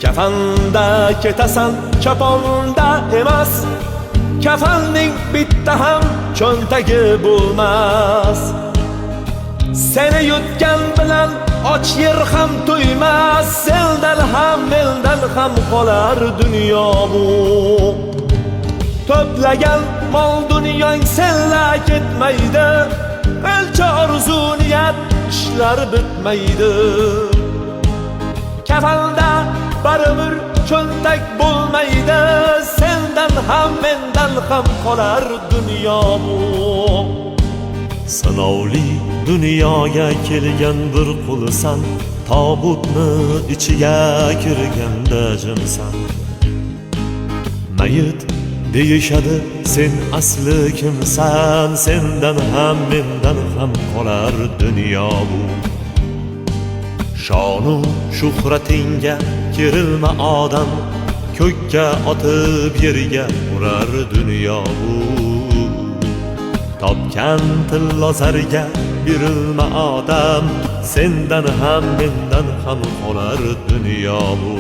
Kafanda ketasan, choponda emas. Kafanning bitta ham cho'ntagi bo'lmas. Seni yutgan bilan och yer ham to'ymas. Sendan ham mendan ham qolar dunyo bu. To'plagan mol dunyong senla ketmaydi. Elcha orzu niyat ishlar bitmaydi. Kafanda baribir cho'ntak bo'lmaydi. Sendan ham mendan ham qolar dunyo bu. Sinovli dunyoga kelgan bir qulsan, tobutni ichiga kirganda jimsan. Mayit deyishadi, sen asli kimsan? Sendan ham mendan ham qolar dunyo bu. Shonu shuhratingga kerilma odam, ko'kka otib yerga urar dunyo bu. Topgan tillozarga berilma odam, sendan ham mendan ham qolar dunyo bu.